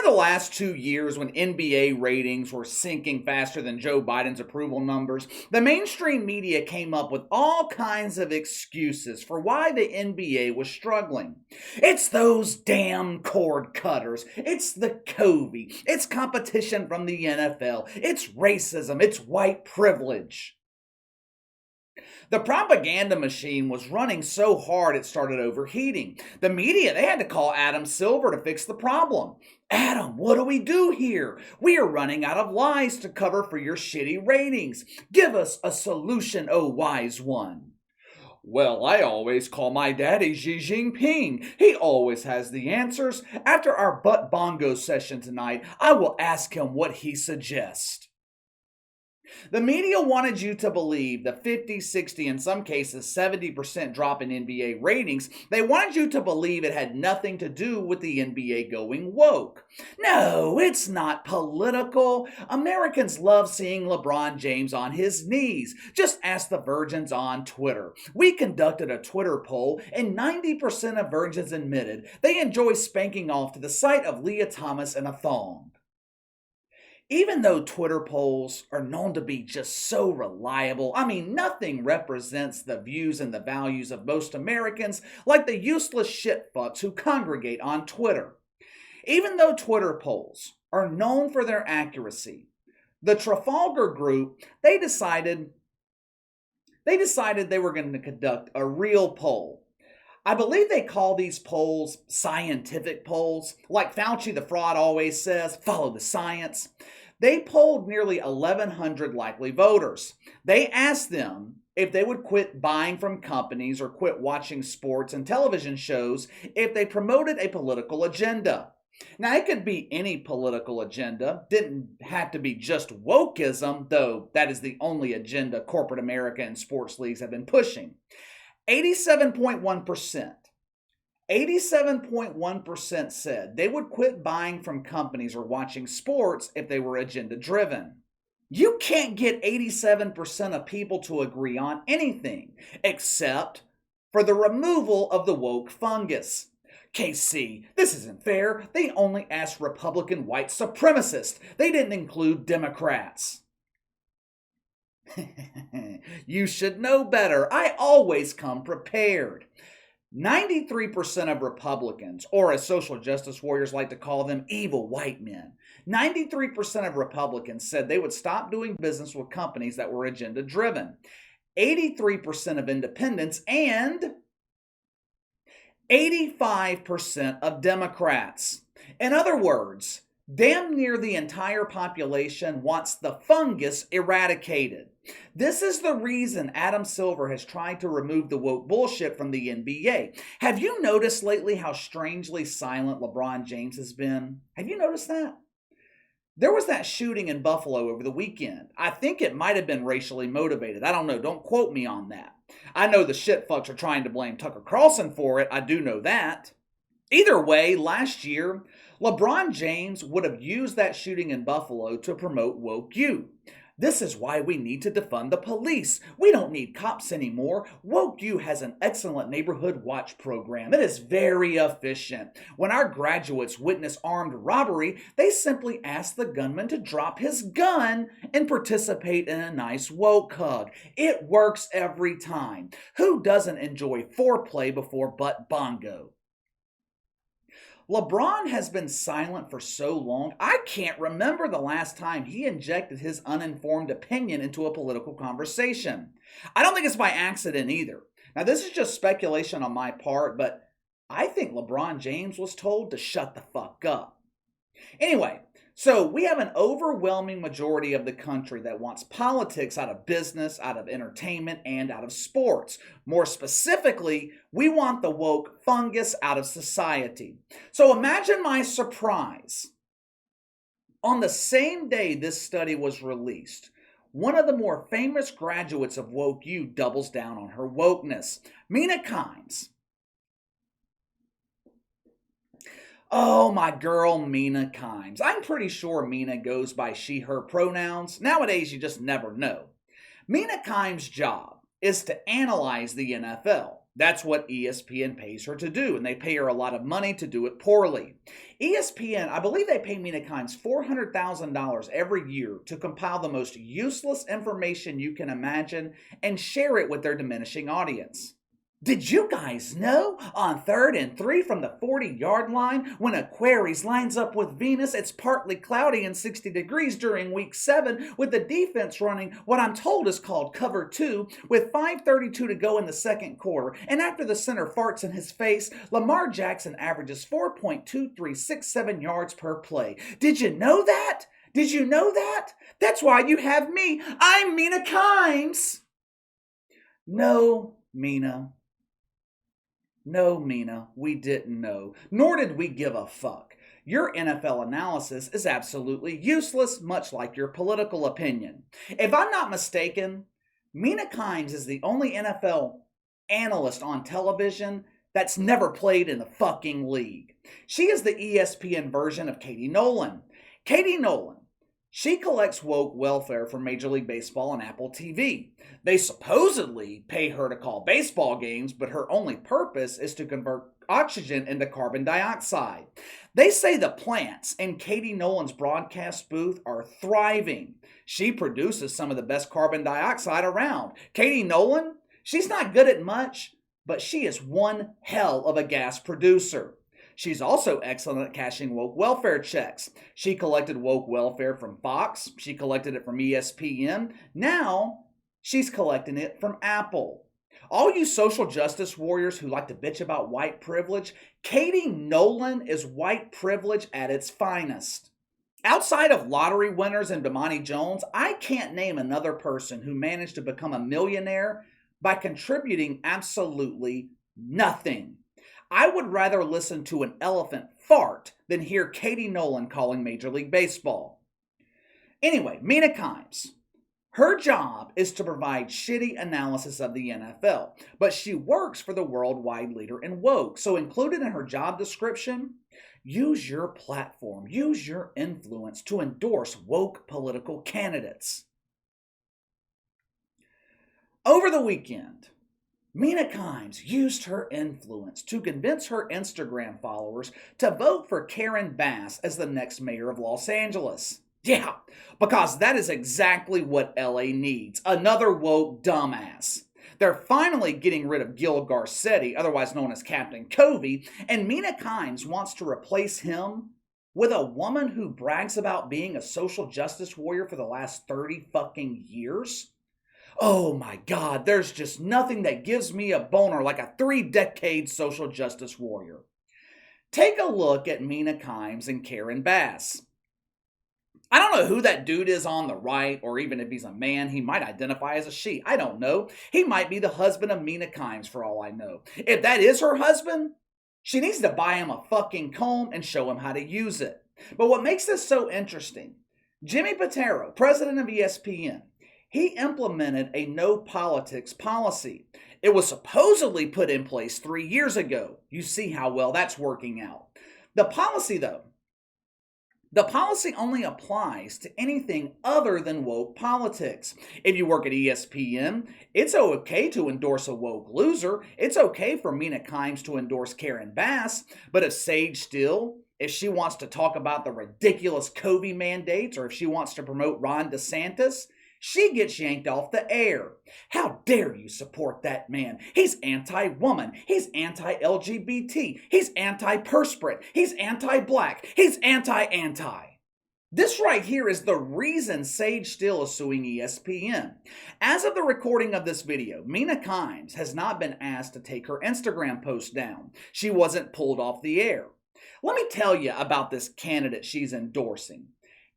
the last 2 years, when NBA ratings were sinking faster than Joe Biden's approval numbers, the mainstream media came up with all kinds of excuses for why the NBA was struggling. It's those damn cord cutters. It's the COVID. It's competition from the NFL. It's racism. It's white privilege. The propaganda machine was running so hard it started overheating. The media, they had to call Adam Silver to fix the problem. Adam, what do we do here? We are running out of lies to cover for your shitty ratings. Give us a solution, oh wise one. Well, I always call my daddy Xi Jinping. He always has the answers. After our butt bongo session tonight, I will ask him what he suggests. The media wanted you to believe the 50, 60, in some cases 70% drop in NBA ratings. They wanted you to believe it had nothing to do with the NBA going woke. No, it's not political. Americans love seeing LeBron James on his knees. Just ask the virgins on Twitter. We conducted a Twitter poll, and 90% of virgins admitted they enjoy spanking off to the sight of Leah Thomas in a thong. Even though Twitter polls are known to be just so reliable, nothing represents the views and the values of most Americans like the useless shitfucks who congregate on Twitter. Even though Twitter polls are known for their accuracy, the Trifalgar Group, they decided they were going to conduct a real poll. I believe they call these polls scientific polls. Like Fauci the fraud always says, follow the science. They polled nearly 1,100 likely voters. They asked them if they would quit buying from companies or quit watching sports and television shows if they promoted a political agenda. Now, it could be any political agenda. Didn't have to be just wokeism, though that is the only agenda corporate America and sports leagues have been pushing. 87.1% said they would quit buying from companies or watching sports if they were agenda-driven. You can't get 87% of people to agree on anything, except for the removal of the woke fungus. KC, this isn't fair. They only asked Republican white supremacists. They didn't include Democrats. You should know better. I always come prepared. 93% of Republicans, or as social justice warriors like to call them, evil white men, 93% of Republicans said they would stop doing business with companies that were agenda-driven. 83% of independents and 85% of Democrats. In other words, damn near the entire population wants the fungus eradicated. This is the reason Adam Silver has tried to remove the woke bullshit from the NBA. Have you noticed lately how strangely silent LeBron James has been? Have you noticed that? There was that shooting in Buffalo over the weekend. I think it might have been racially motivated. I don't know. Don't quote me on that. I know the shitfucks are trying to blame Tucker Carlson for it. I do know that. Either way, last year, LeBron James would have used that shooting in Buffalo to promote woke you. This is why we need to defund the police. We don't need cops anymore. Woke You has an excellent neighborhood watch program. It is very efficient. When our graduates witness armed robbery, they simply ask the gunman to drop his gun and participate in a nice woke hug. It works every time. Who doesn't enjoy foreplay before butt bongo? LeBron has been silent for so long, I can't remember the last time he injected his uninformed opinion into a political conversation. I don't think it's by accident either. Now, this is just speculation on my part, but I think LeBron James was told to shut the fuck up. Anyway, so we have an overwhelming majority of the country that wants politics out of business, out of entertainment, and out of sports. More specifically, we want the woke fungus out of society. So imagine my surprise. On the same day this study was released, one of the more famous graduates of Woke U doubles down on her wokeness. Mina Kimes. Oh, my girl, Mina Kimes. I'm pretty sure Mina goes by she, her pronouns. Nowadays, you just never know. Mina Kimes' job is to analyze the NFL. That's what ESPN pays her to do, and they pay her a lot of money to do it poorly. ESPN, I believe they pay Mina Kimes $400,000 every year to compile the most useless information you can imagine and share it with their diminishing audience. Did you guys know on 3rd and 3 from the 40-yard line, when Aquarius lines up with Venus, it's partly cloudy and 60 degrees during week 7, with the defense running what I'm told is called cover 2, with 5:32 to go in the second quarter, and after the center farts in his face, Lamar Jackson averages 4.2367 yards per play. Did you know that? Did you know that? That's why you have me. I'm Mina Kimes. No, Mina. No, Mina, we didn't know, nor did we give a fuck. Your NFL analysis is absolutely useless, much like your political opinion. If I'm not mistaken, Mina Kimes is the only NFL analyst on television that's never played in the fucking league. She is the ESPN version of Katie Nolan. Katie Nolan. She collects woke welfare from Major League Baseball and Apple TV. They supposedly pay her to call baseball games, but her only purpose is to convert oxygen into carbon dioxide. They say the plants in Katie Nolan's broadcast booth are thriving. She produces some of the best carbon dioxide around. Katie Nolan, she's not good at much, but she is one hell of a gas producer. She's also excellent at cashing woke welfare checks. She collected woke welfare from Fox. She collected it from ESPN. Now, she's collecting it from Apple. All you social justice warriors who like to bitch about white privilege, Katie Nolan is white privilege at its finest. Outside of lottery winners and Damani Jones, I can't name another person who managed to become a millionaire by contributing absolutely nothing. I would rather listen to an elephant fart than hear Katie Nolan calling Major League Baseball. Anyway, Mina Kimes. Her job is to provide shitty analysis of the NFL, but she works for the worldwide leader in woke. So included in her job description, use your platform, use your influence to endorse woke political candidates. Over the weekend, Mina Kimes used her influence to convince her Instagram followers to vote for Karen Bass as the next mayor of Los Angeles. Yeah, because that is exactly what LA needs. Another woke dumbass. They're finally getting rid of Gil Garcetti, otherwise known as Captain Covey, and Mina Kimes wants to replace him with a woman who brags about being a social justice warrior for the last 30 fucking years? Oh my God, there's just nothing that gives me a boner like a 3-decade social justice warrior. Take a look at Mina Kimes and Karen Bass. I don't know who that dude is on the right, or even if he's a man, he might identify as a she. I don't know. He might be the husband of Mina Kimes for all I know. If that is her husband, she needs to buy him a fucking comb and show him how to use it. But what makes this so interesting, Jimmy Pitaro, president of ESPN, he implemented a no politics policy. It was supposedly put in place 3 years ago. You see how well that's working out. The policy only applies to anything other than woke politics. If you work at ESPN, it's okay to endorse a woke loser. It's okay for Mina Kimes to endorse Karen Bass. But if Sage Steele, if she wants to talk about the ridiculous COVID mandates, or if she wants to promote Ron DeSantis, she gets yanked off the air. How dare you support that man? He's anti-woman. He's anti-LGBT. He's anti-perspirant. He's anti-black. He's anti-anti. This right here is the reason Sage Steele is suing ESPN. As of the recording of this video, Mina Kimes has not been asked to take her Instagram post down. She wasn't pulled off the air. Let me tell you about this candidate she's endorsing.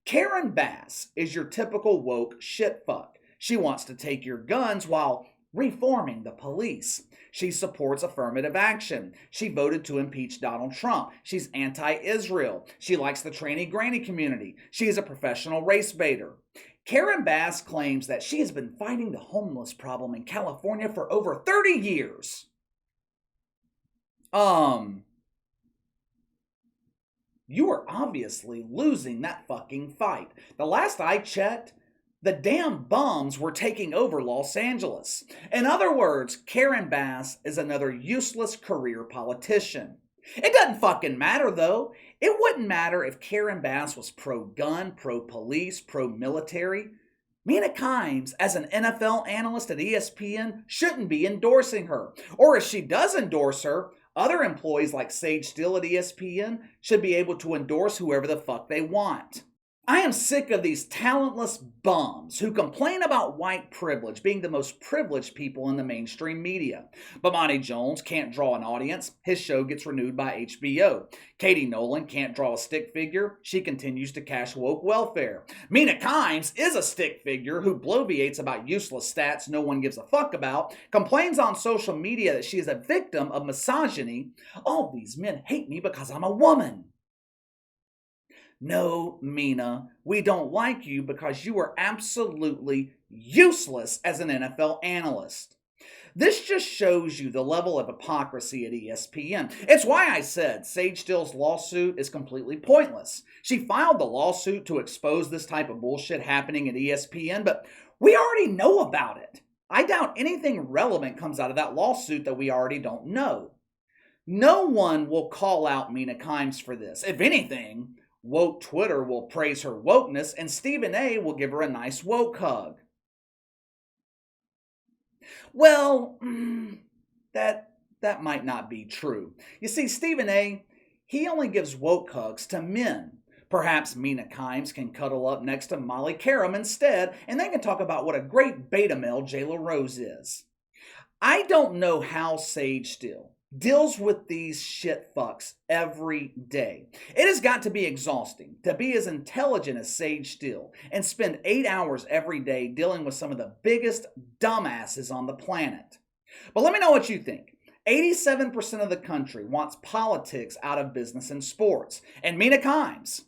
Karen Bass is your typical woke shitfuck. She wants to take your guns while reforming the police. She supports affirmative action. She voted to impeach Donald Trump. She's anti-Israel. She likes the tranny granny community. She is a professional race baiter. Karen Bass claims that she has been fighting the homeless problem in California for over 30 years. You are obviously losing that fucking fight. The last I checked, The damn bums were taking over Los Angeles. In other words, Karen Bass is another useless career politician. It doesn't fucking matter though. It wouldn't matter if Karen Bass was pro-gun, pro-police, pro-military. Mina Kimes, as an NFL analyst at ESPN, shouldn't be endorsing her. Or if she does endorse her, other employees like Sage Steele at ESPN should be able to endorse whoever the fuck they want. I am sick of these talentless bums who complain about white privilege being the most privileged people in the mainstream media. Bomani Jones can't draw an audience. His show gets renewed by HBO. Katie Nolan can't draw a stick figure. She continues to cash woke welfare. Mina Kimes is a stick figure who bloviates about useless stats no one gives a fuck about, complains on social media that she is a victim of misogyny. All these men hate me because I'm a woman. No, Mina, we don't like you because you are absolutely useless as an NFL analyst. This just shows you the level of hypocrisy at ESPN. It's why I said Sage Steele's lawsuit is completely pointless. She filed the lawsuit to expose this type of bullshit happening at ESPN, but we already know about it. I doubt anything relevant comes out of that lawsuit that we already don't know. No one will call out Mina Kimes for this. If anything, woke Twitter will praise her wokeness, and Stephen A will give her a nice woke hug. Well, that might not be true. You see, Stephen A, he only gives woke hugs to men. Perhaps Mina Kimes can cuddle up next to Molly Karam instead, and they can talk about what a great beta male Jayla Rose is. I don't know how Sage Steele deals with these shit fucks every day. It has got to be exhausting to be as intelligent as Sage Steele and spend 8 hours every day dealing with some of the biggest dumbasses on the planet. But let me know what you think. 87% of the country wants politics out of business and sports. And Mina Kimes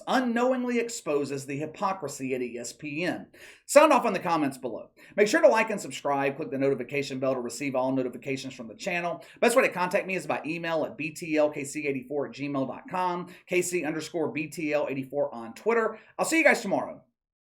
unknowingly exposes the hypocrisy at ESPN. Sound off in the comments below. Make sure to like and subscribe. Click the notification bell to receive all notifications from the channel. Best way to contact me is by email at btlkc84@gmail.com, kc_btl84 on Twitter. I'll see you guys tomorrow.